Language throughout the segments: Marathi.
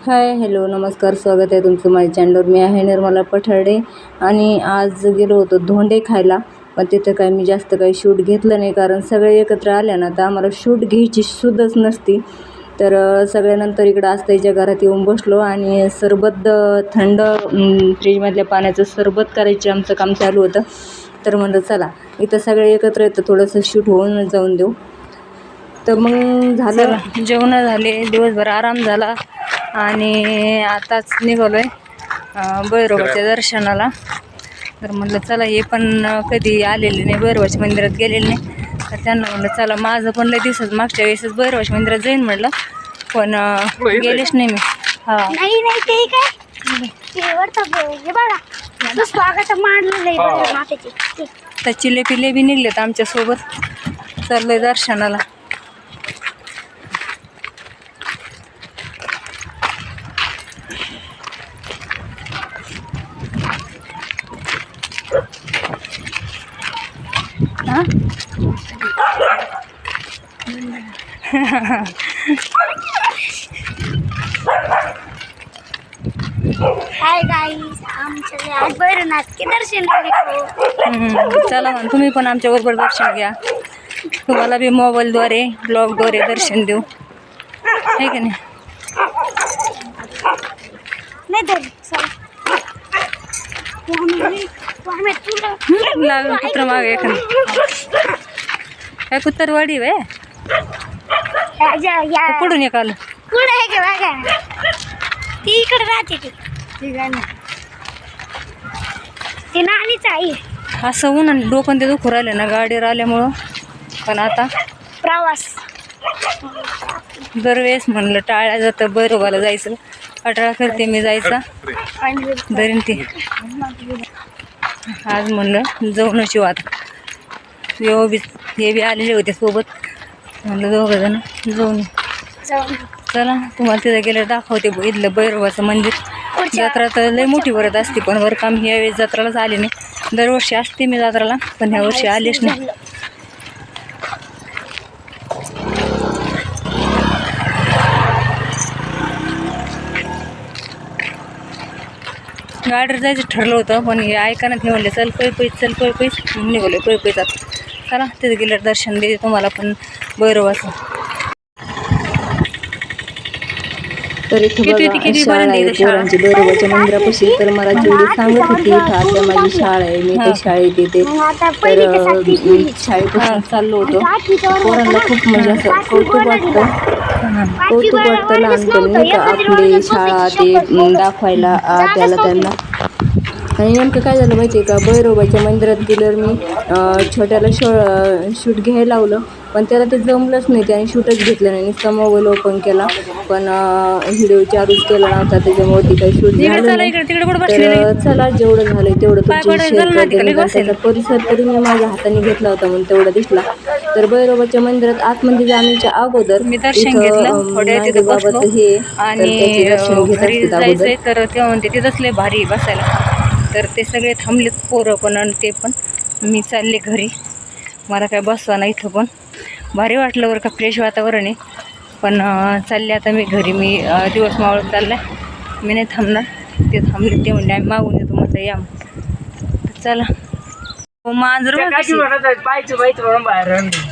हाय हॅलो नमस्कार, स्वागत आहे तुमचं माझ्या चॅनलवर. मी आहे निर्मला पठाडे आणि आज गेलो होतो धोंडे खायला. पण तिथं काय मी जास्त काही शूट घेतलं नाही, कारण सगळे एकत्र आल्या ना तर आम्हाला शूट घ्यायची सुद्धच नसती. तर सगळ्यानंतर इकडं आस्ताईच्या घरात येऊन बसलो आणि सरबत थंड फ्रीजमधल्या पाण्याचं सरबत करायचं आमचं काम चालू होतं. तर म्हणलं चला इथं सगळे एकत्र येतं, थोडंसं शूट होऊन जाऊन देऊ. तर मग झालं, जेवण झाले, दिवसभर आराम झाला आणि आताच निघालो आहे भैरोबाच्या दर्शनाला. तर म्हटलं चला, हे पण कधी आलेले नाही, भैरोबाच्या मंदिरात गेलेले नाही, तर त्यांना म्हटलं चला माझं पण लय दिवसात मागच्या वेळेसच भैरोबाच्या मंदिरात जाईन म्हटलं, पण गेलेच नाही मी. हा नाही नाही ते काय हे बघा स्वागत मांडलेलं आहे मातेचे. तर चिले बी निघलेत आमच्यासोबत, चाललोय दर्शनाला. हाय गाईस, आमच्या आज भैरवनाथचे दर्शन चला मग तुम्ही पण आमच्या बरोबर दर्शन घ्या. तुम्हाला बी मोबाईलद्वारे ब्लॉगद्वारे दर्शन देऊ, आहे की नाही? लागून कुत्र मागे एखादं काय कुत्रवाडी वे कुठून एक आलं ती इकडे राहते ती नालीच आहे. असं ऊन आणि डोकं ते दुखू राहिलं ना गाडीवर आल्यामुळं. पण आता प्रवास दरवेळेस म्हणलं टाळ्या जातं भैरोबाला जायचं, अटाळा करते मी जायचा दरीन ती. आज म्हणलं जाऊन शिवात हे बी आलेले होते सोबत, म्हणलं दोघं जण जाऊन चला. तुम्हाला तिथं गेलं दाखवते इथलं भैरोबाचं मंदिर. जत्रा तर लय मोठी भरत असते, पण वरकाम ह्यावेळेस जत्रालाच आले नाही. दरवर्षी असते मी जत्राला, पण ह्या वर्षी आलेच नाही. गाडीवर जायचं ठरलं होतं, पण हे ऐका नाही म्हणले चल पैस निघालो पैजात. चला तिथे गेलं दर्शन देते तुम्हाला पण भैरोबाचं. तर इथं बघा शाळा आहे पोरांची भैरोबाच्या मंदिरापाशी. तर मला जेवढी सांगत होती इथं आता माझी शाळा आहे, मी त्या शाळेत येते. तर शाळेपासून चाललो होतो. पोरांना खूप म्हणजे असं कौतुक वाटतं लहानपणी का आपली शाळा ते दाखवायला त्यांना. आणि नेमकं काय झालं माहिती आहे का, भैरोबाच्या मंदिरात गेल्यावर मी छोट्याला शूट घ्यायला लावलं, पण त्याला ते जमलंच नाही, त्याने शूटच घेतलं नाही. नुसता मोबाईल ओपन केला, पण व्हिडिओ चालूच केला नव्हता, त्याच्यामुळे ती काही शूट झालं नाही. तर चला जेवढं झालं तेवढं तुमची शेअर करते. निदान त्याचा परिसर तरी मी माझ्या हाताने घेतला होता म्हणून तेवढा दिसला. तर भैरोबाच्या मंदिरात आतमध्ये जाण्याच्या अगोदर इथं बाबत हे आणि दर्शन घेत असतात अगोदर. तर तेव्हा म्हणते तिथंच लय भारी बसायला. तर ते सगळे थांबलेत पोरं पण आणि ते पण. मी चालले घरी, मला काय बसवा ना इथं, पण भारी वाटलं बरं का, फ्रेश वातावरण आहे. पण चालले आता मी घरी. मी दिवस मावळत चाललाय, मी नाही थांबणार. ते थांबले, ते म्हणले आम्ही मागून येतो म्हटलं या. चला मांजर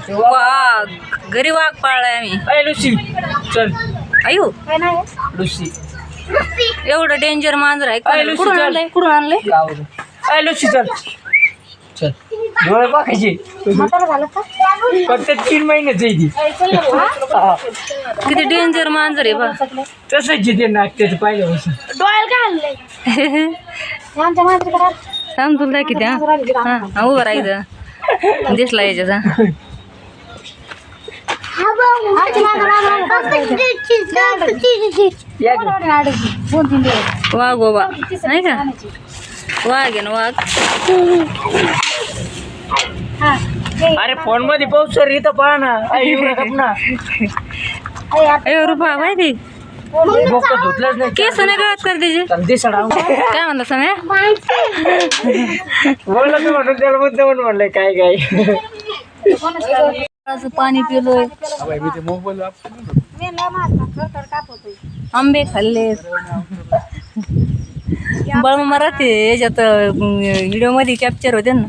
वाघ, घरी वाघ पाळलाय आम्ही. अयो एवढं डेंजर मांजर आहे. कुठून आणलंय डोळे पाकायचे फक्त 3 महिन्याचं किती डेंजर मांजर आहे बा. तसंच ते नाक त्याचं पाहिल्यापासून डोळ्याला काय आणलंय सांग तुला किती. हा उभं राहायचं दिसला याच्याचा. वाघ बाबा नाही का, वाघ आहे ना वाघ. अरे फोन मध्ये पाऊस सर इथं पहा ना. रुपा माहिती धुतलंच नाही, केस नाही गळत कर त्याची. काय म्हणलं समय बोललं तू म्हणून त्याला मुद्दा म्हणलंय काय पाणी पिलोय. आंबे खाल्ले. बळ मराठी याच्यात व्हिडिओ मध्ये कॅप्चर होते ना.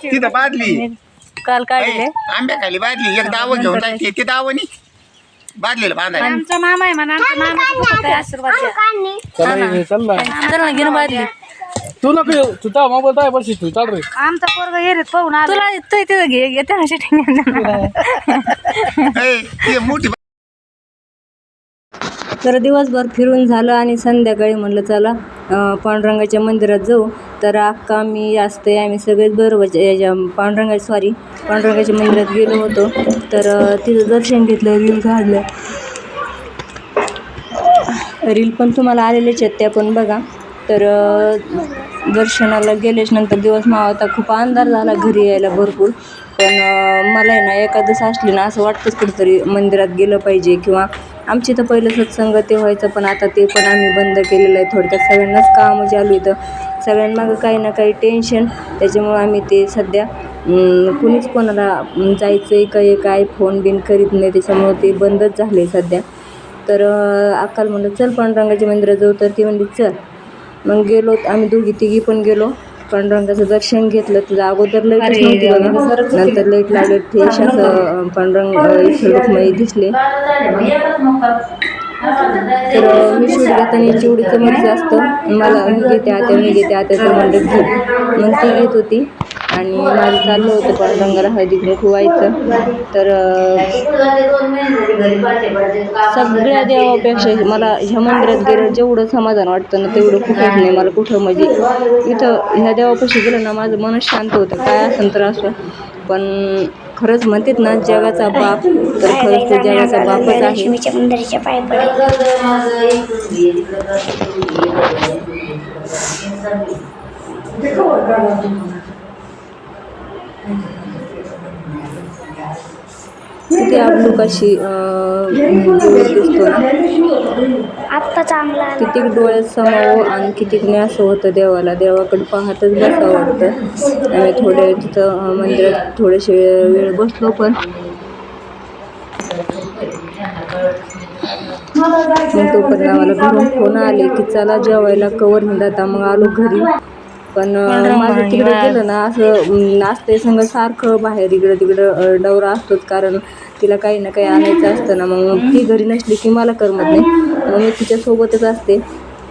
तिथं बादली काल काढले आंब्या खाली बादली एक दाव घेऊन जायची ते दावणी बादलीला बांधायला. आमचा मामा आहे म्हणा, आमच्या मामाचा काय आशीर्वाद द्या. चल ना घेऊन बादली. तू नको येऊ, तुझा मोबाईल काय बस तू चाल रे. आमचा पोरगा येरीत पाहून आला. तुला तिथं घे घेते ना ते मोठी तर दिवसभर फिरून झालं आणि संध्याकाळी म्हणलं चला पांडुरंगाच्या मंदिरात जाऊ. तर अक्का मी असते आम्ही सगळेच बरोबर याच्या पांडुरंगाच्या मंदिरात गेलो होतो. तर तिथं दर्शन घेतलं, रील काढलं. रील पण तुम्हाला आलेलेच आहेत त्या पण बघा. तर दर्शनाला गेल्याच नंतर दिवस मावळता खूप अंधार झाला घरी यायला भरपूर. पण मला आहे ना एकादश असली ना असं वाटतंच कुठंतरी मंदिरात गेलं पाहिजे. किंवा आमची तर पहिलं सत्संग ते व्हायचं पण आता ते पण आम्ही बंद केलेलं आहे. थोडक्यात सगळ्यांनाच कामं चालू येतं, सगळ्यांमागं काही ना काही टेन्शन. त्याच्यामुळं आम्ही ते सध्या कुणीच कोणाला जायचं आहे काय फोन बिन करीत नाही, त्याच्यामुळं ते बंदच झाले सध्या. तर अक्काला म्हणलं चल पांडुरंगाच्या मंदिरात जाऊ. तर ती म्हणली चल. मग गेलो आम्ही दोघी तिघी पण गेलो. पांडुरंगाचं दर्शन घेतलं. तुझं अगोदर लाईटच नव्हती बघा, नंतर लाईट लागले फ्रेश असं पांडुरंग रुक्मिणी दिसले. तर मी शूट घेताना चिवडीचं मग जास्त मला मी घेते आता तर म्हणलं घे. मग ती घेत होती आणि माझं चाललं होतं पांडुरंगाला हळदी कुंकू व्हायचं. तर सगळ्या देवापेक्षा मला ह्या मंदिरात गेलं जेवढं समाधान वाटतं ना तेवढं कुठंच नाही मला. कुठं म्हणजे इथं ह्या देवापाशी गेलं ना माझं मनच शांत होतं. काय असेल तर असं. पण खरंच म्हणतात ना जगाचा बाप, तर खरंच तो जगाचा बापच आहे. लक्ष्मीच्या मंदिराच्या पाय पडे. किती आपलुकाशी दिसतो ना, आत्ता चांगला आला. किती डोळ्यात समावं आणि किती असं होतं देवाकडे पाहतच बसावं वाटतं. आम्ही थोडे तिथं मंदिरात थोडेसे वेळ बसलो. पण मग तोपर्यंत आम्हाला घरून फोन आले की चला जेवायला कवर हिंडता. मग आलो घरी. पण माझं तिकडे गेलं ना असं असते संग सारखं बाहेर इकडं तिकडं डवरा असतोच. कारण तिला काही ना काही आणायचं असतं ना. मग ती घरी नसली की मला करमत नाही, मग मी तिच्यासोबतच असते.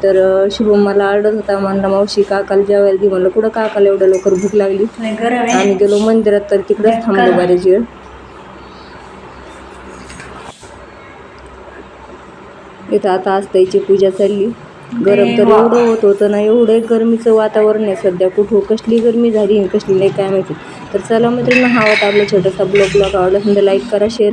तर शुभम मला आरडत होता, म्हणला मावशी काकाला जेवायला दे. म्हणलं कुठं काकाला एवढ्या लवकर भूक लागली. आम्ही गेलो मंदिरात तर तिकडेच थांबलो बरेच वेळ. इथं आता आस्ताईची पूजा चालली. गरम तर एवढं होत होतं ना, एवढं गरमीचं वातावरण आहे सध्या. कुठं कसली गरमी झाली कसली नाही काय माहिती. तर चला मैत्रिणी, हा होता आपला छोटासा ब्लॉग आवडला असेल तर लाईक करा, शेअर